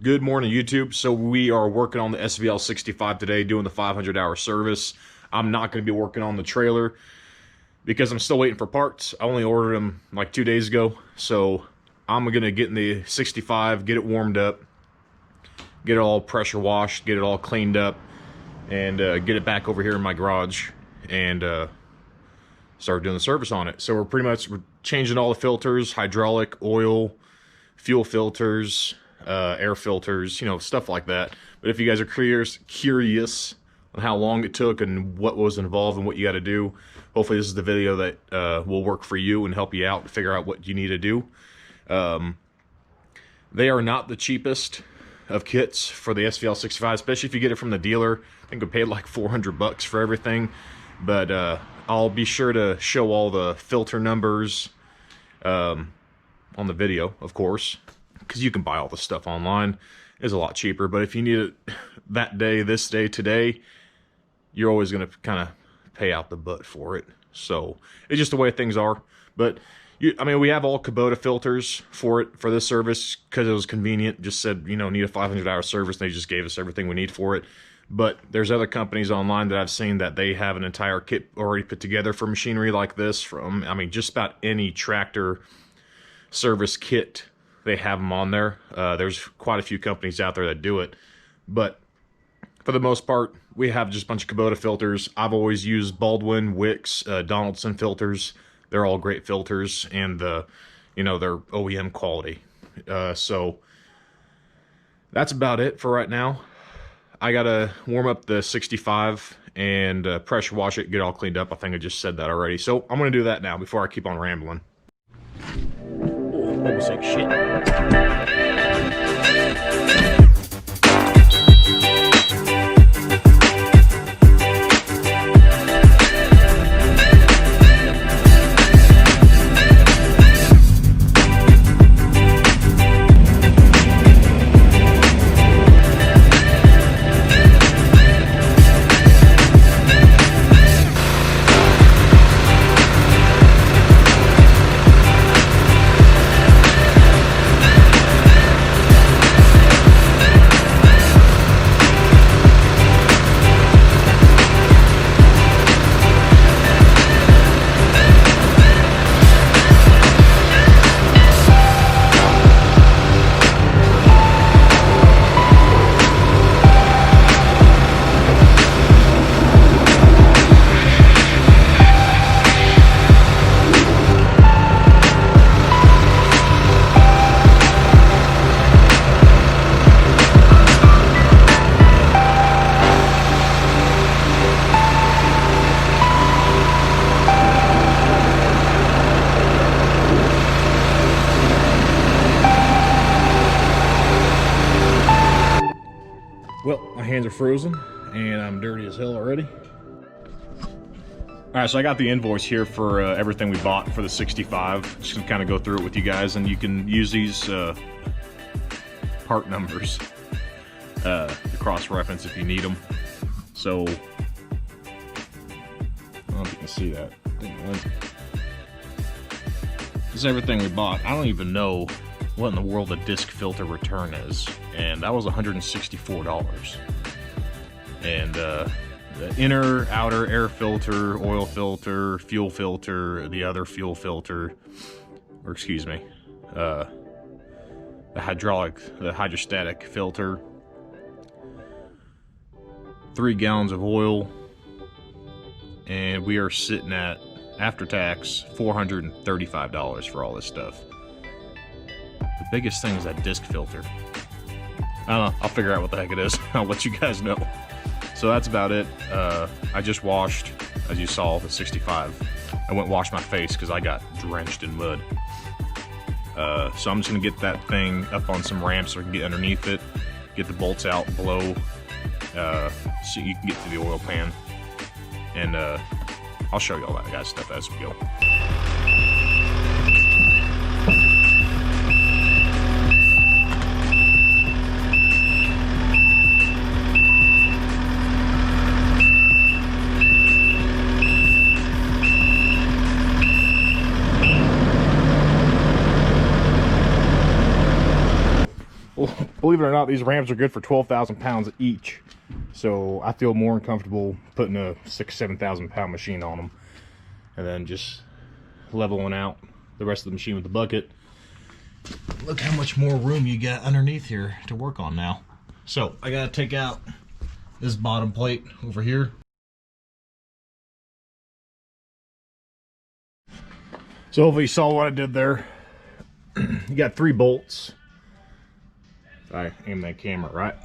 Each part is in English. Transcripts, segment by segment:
Good morning, YouTube. So we are working on the SVL 65 today, doing the 500-hour service. I'm not going to be working on the trailer because I'm still waiting for parts. I only ordered them like 2 days ago. So I'm going to get in the 65, get it warmed up, get it all pressure washed, get it all cleaned up, and get it back over here in my garage and start doing the service on it. So we're changing all the filters, hydraulic, oil, fuel filters, air filters, stuff like that. But if you guys are curious on how long it took and what was involved and what you got to do, hopefully this is the video that will work for you and help you out to figure out what you need to do. They are not the cheapest of kits for the SVL 65, especially if you get it from the dealer. I think we paid like 400 bucks for everything, but I'll be sure to show all the filter numbers on the video, of course, because you can buy all the stuff online. It's a lot cheaper, but if you need it that day, this day, today, you're always going to kind of pay out the butt for it. So it's just the way things are. But we have all Kubota filters for this service because it was convenient. Just said, need a 500-hour service, and they just gave us everything we need for it. But there's other companies online that I've seen that they have an entire kit already put together for machinery like this from, just about any tractor service kit. They have them on there. There's quite a few companies out there that do it. But for the most part, we have just a bunch of Kubota filters. I've always used Baldwin, Wix, Donaldson filters. They're all great filters, and they're OEM quality. So that's about it for right now. I gotta warm up the 65 and pressure wash it, get it all cleaned up. I think I just said that already. So I'm gonna do that now before I keep on rambling. Almost like shit. Well, my hands are frozen and I'm dirty as hell already. All right, so I got the invoice here for everything we bought for the 65. Just gonna kind of go through it with you guys, and you can use these part numbers to cross-reference if you need them. So, I don't know if you can see that. This is everything we bought. I don't even know what in the world a disc filter return is, and that was $164. And the inner, outer air filter, oil filter, fuel filter, the other fuel filter, or excuse me, the hydrostatic filter, 3 gallons of oil, and we are sitting at, after tax, $435 for all this stuff. The biggest thing is that disc filter. I don't know, I'll figure out what the heck it is. I'll let you guys know. So that's about it. I just washed, as you saw, the 65. I went and washed my face because I got drenched in mud. So I'm just gonna get that thing up on some ramps so I can get underneath it, get the bolts out below, so you can get to the oil pan. And I'll show you all that guys stuff as we go. believe it or not, these ramps are good for 12,000 pounds each. So I feel more uncomfortable putting a 7,000 pound machine on them. And then just leveling out the rest of the machine with the bucket. Look how much more room you got underneath here to work on now. So I gotta take out this bottom plate over here. So hopefully you saw what I did there. You got 3 bolts. If I aim that camera right.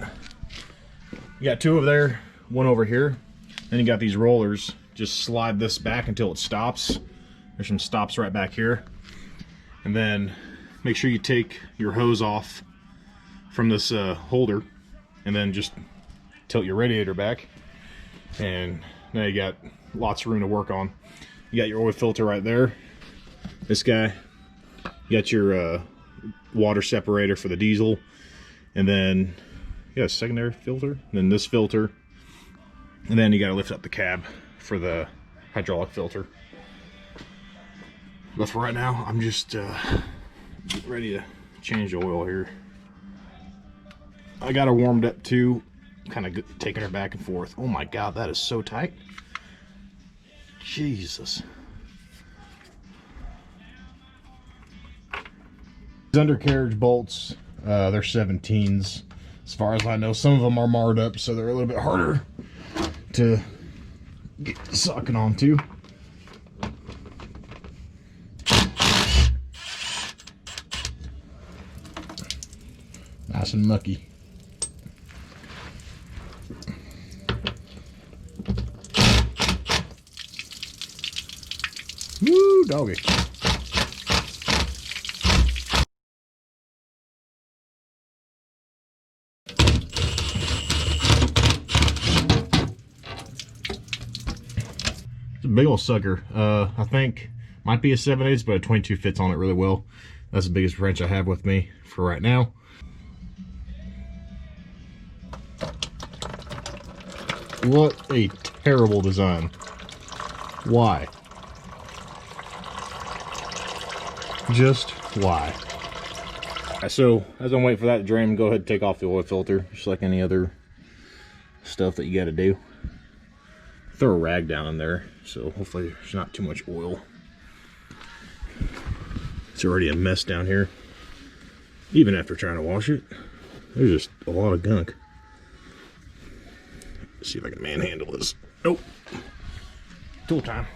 You got 2 over there, 1 over here. Then you got these rollers. Just slide this back until it stops. There's some stops right back here. And then make sure you take your hose off from this holder, and then just tilt your radiator back. And now you got lots of room to work on. You got your oil filter right there. This guy. You got your water separator for the diesel. And then you got a secondary filter. And then this filter. And then you got to lift up the cab for the hydraulic filter. But for right now, I'm just getting ready to change the oil here. I got her warmed up too, kind of taking her back and forth. Oh my God, that is so tight. Jesus. These undercarriage bolts, they're 17s. As far as I know, some of them are marred up, so they're a little bit harder to get sucking onto. Nice and mucky. Woo, doggy. It's a big old sucker. I think might be a 7/8, but a 22 fits on it really well. That's the biggest wrench I have with me for right now. What a terrible design. Why? Just why? So, as I'm waiting for that to drain, go ahead and take off the oil filter, just like any other stuff that you got to do. Throw a rag down in there, so hopefully there's not too much oil. It's already a mess down here. Even after trying to wash it, there's just a lot of gunk. Let's see if I can manhandle this. Nope. Tool time.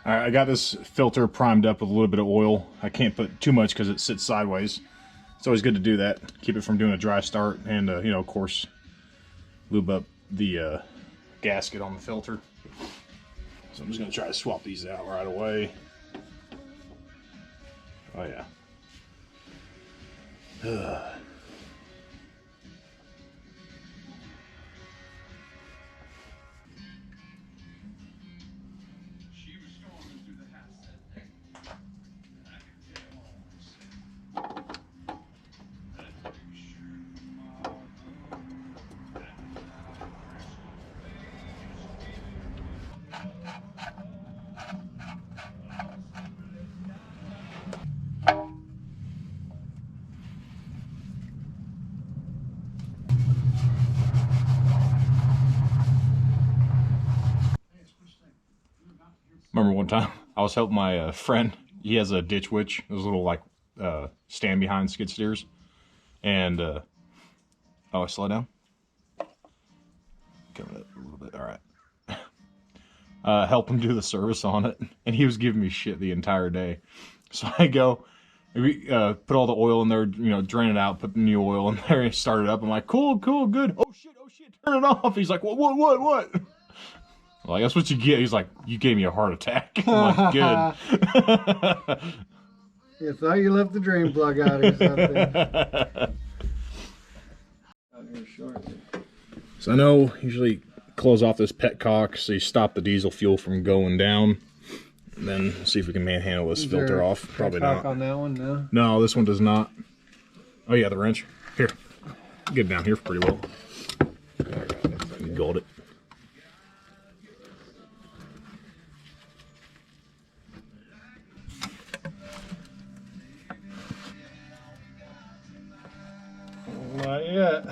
Alright, I got this filter primed up with a little bit of oil. I can't put too much because it sits sideways. It's always good to do that. Keep it from doing a dry start, and you know, of course, lube up the gasket on the filter. So I'm just going to try to swap these out right away. Oh yeah. Remember one time I was helping my friend. He has a ditch witch, those little like stand behind skid steers, and oh, slow down. Cover that a little bit. All right. Help him do the service on it, and he was giving me shit the entire day. So I go, put all the oil in there, you know, drain it out, put the new oil in there, and start it up. I'm like, cool, good. Oh shit, turn it off. He's like, what? Like, that's what you get. He's like, you gave me a heart attack. I'm like, good. You thought you left the drain plug out or something. So I know usually close off this petcock so you stop the diesel fuel from going down. And then see if we can manhandle this filter off. Probably not. On that one, no? No, this one does not. Oh yeah, the wrench. Here. Get it down here pretty well. gold it. Not yet.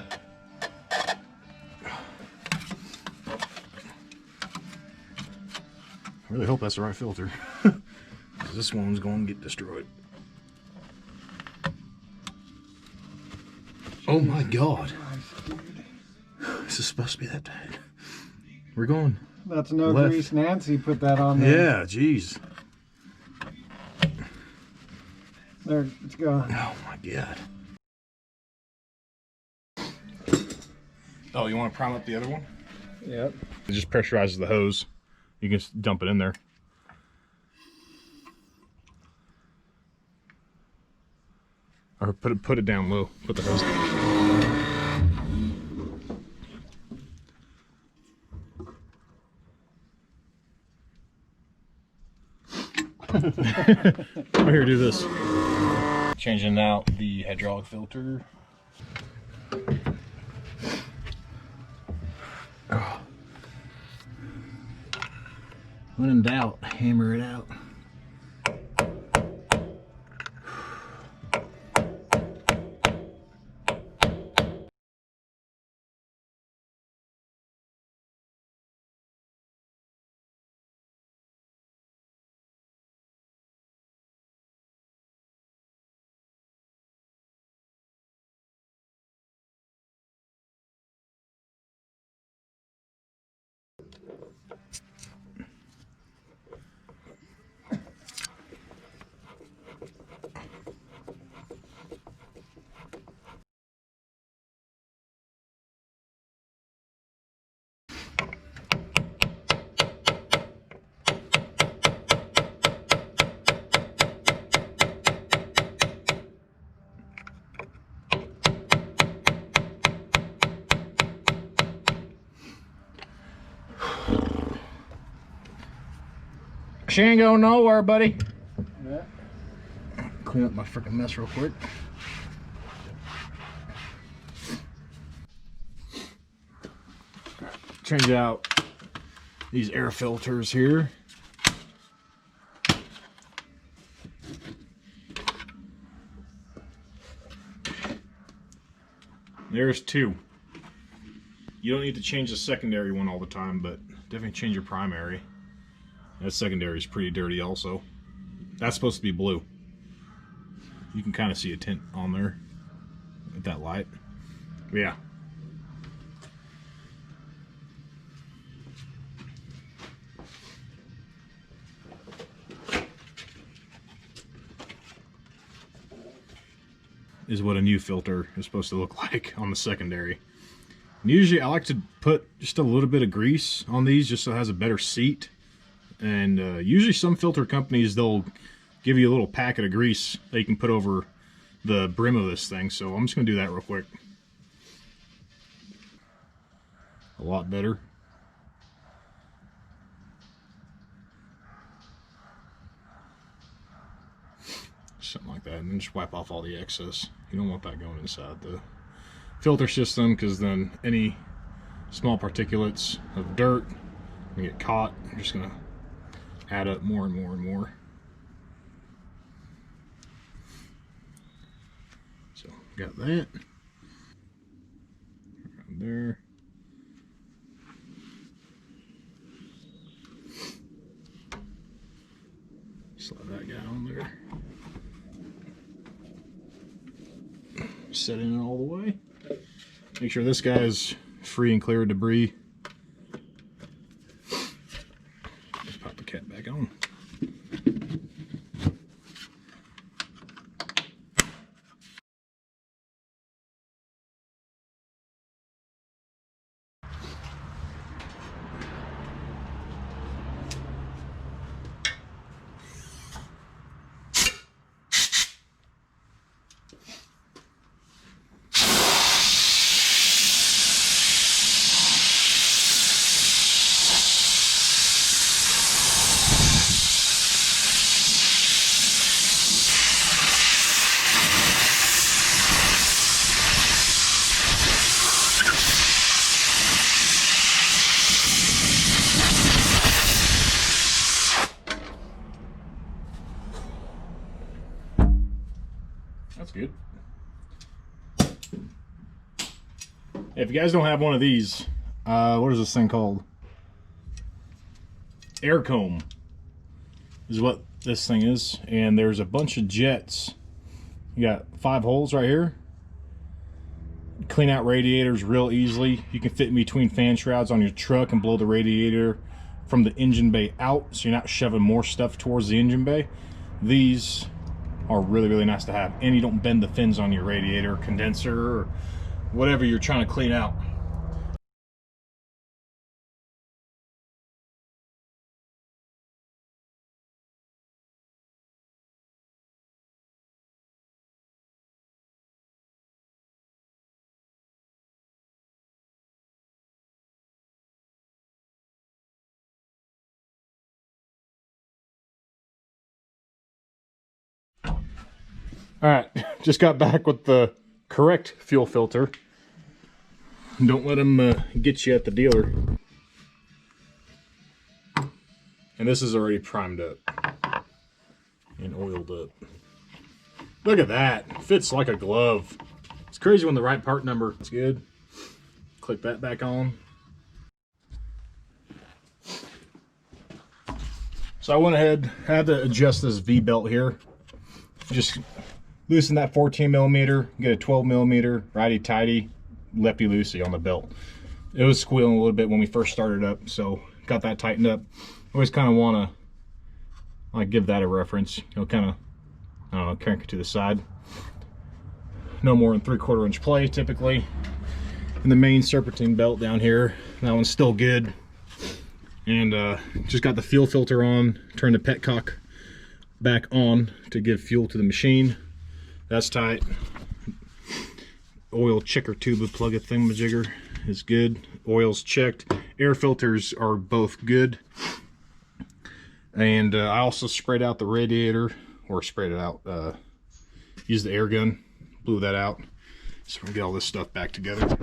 I really hope that's the right filter. This one's going to get destroyed. Oh my God. This is supposed to be that tight. We're going. That's no left. grease. Nancy put that on there. Yeah, jeez. There, it's gone. Oh my God. Oh, you want to prime up the other one? Yep. It just pressurizes the hose. You can just dump it in there. Or put it down low. Put the hose down. Over here, do this. Changing out the hydraulic filter. Oh. When in doubt, hammer it out. She ain't going nowhere, buddy. Yeah. Clean up my freaking mess real quick. Change out these air filters here. There's two. You don't need to change the secondary one all the time, but definitely change your primary. That secondary is pretty dirty also. That's supposed to be blue. You can kind of see a tint on there with that light. Yeah. Is what a new filter is supposed to look like on the secondary. And usually I like to put just a little bit of grease on these just so it has a better seat. And usually some filter companies, they'll give you a little packet of grease that you can put over the brim of this thing. So I'm just going to do that real quick. A lot better. Something like that. And then just wipe off all the excess. You don't want that going inside the filter system, because then any small particulates of dirt can get caught. You're just going to add up more and more and more. So got that right there. Slide that guy on there. Set in it all the way. Make sure this guy is free and clear of debris. Just pop the cap back on. If you guys don't have one of these, what is this thing called? Air comb is what this thing is. And there's a bunch of jets. You got 5 holes right here. Clean out radiators real easily. You can fit in between fan shrouds on your truck and blow the radiator from the engine bay out, so you're not shoving more stuff towards the engine bay. These are really, really nice to have, and you don't bend the fins on your radiator, condenser, or whatever you're trying to clean out. All right, just got back with the correct fuel filter. Don't let them get you at the dealer. And this is already primed up and oiled up. Look at that, fits like a glove. It's crazy when the right part number is good. Click that back on. So I went ahead, had to adjust this V-belt here. Just loosen that 14 millimeter, get a 12 millimeter, righty-tighty, lefty-loosey on the belt. It was squealing a little bit when we first started up, so got that tightened up. Always kind of want to like give that a reference, you know, kind of, I don't know, crank it to the side. No more than 3/4 inch play typically. And the main serpentine belt down here, that one's still good. And just got the fuel filter on, turned the petcock back on to give fuel to the machine. That's tight. Oil checker tube plug a thingamajigger is good. Oil's checked. Air filters are both good. And I also sprayed out the radiator, or sprayed it out, used the air gun, blew that out. So we're gonna get all this stuff back together.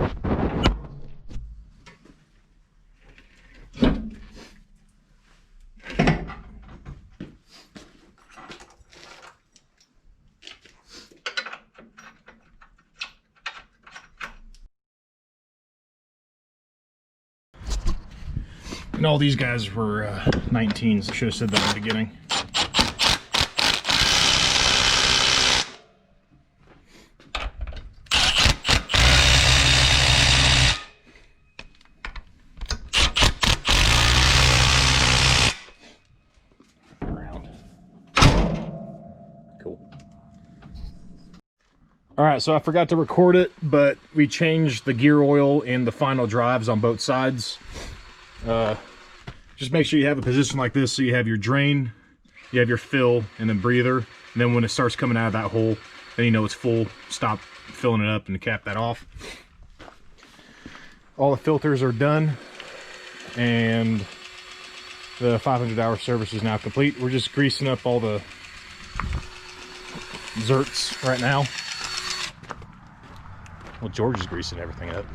And all these guys were 19s. I should have said that in the beginning. Around. Cool. All right, so I forgot to record it, but we changed the gear oil in the final drives on both sides. Just make sure you have a position like this so you have your drain, you have your fill, and then breather. And then when it starts coming out of that hole, then you know it's full. Stop filling it up and cap that off. All the filters are done, and the 500-hour service is now complete. We're just greasing up all the zerts right now. Well, George is greasing everything up.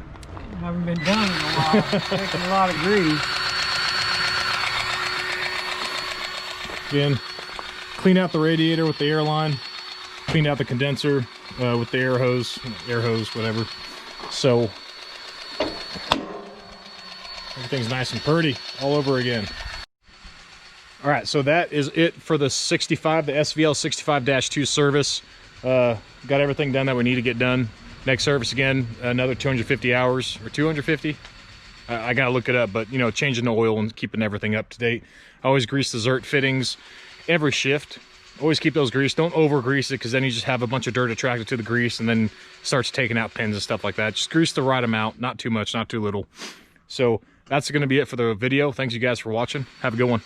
Haven't been done in a while. Taking a lot of grease. Again, clean out the radiator with the air line, cleaned out the condenser with the air hose, whatever. So everything's nice and pretty all over again. All right, so that is it for the 65, the SVL 65-2 service. Got everything done that we need to get done. Next service again, another 250 hours, or 250. I gotta look it up, but you know, changing the oil and keeping everything up to date. I always grease the zert fittings every shift. Always keep those greased. Don't over grease it, because then you just have a bunch of dirt attracted to the grease and then starts taking out pins and stuff like that. Just grease the right amount, not too much, not too little. So that's gonna be it for the video. Thanks you guys for watching. Have a good one.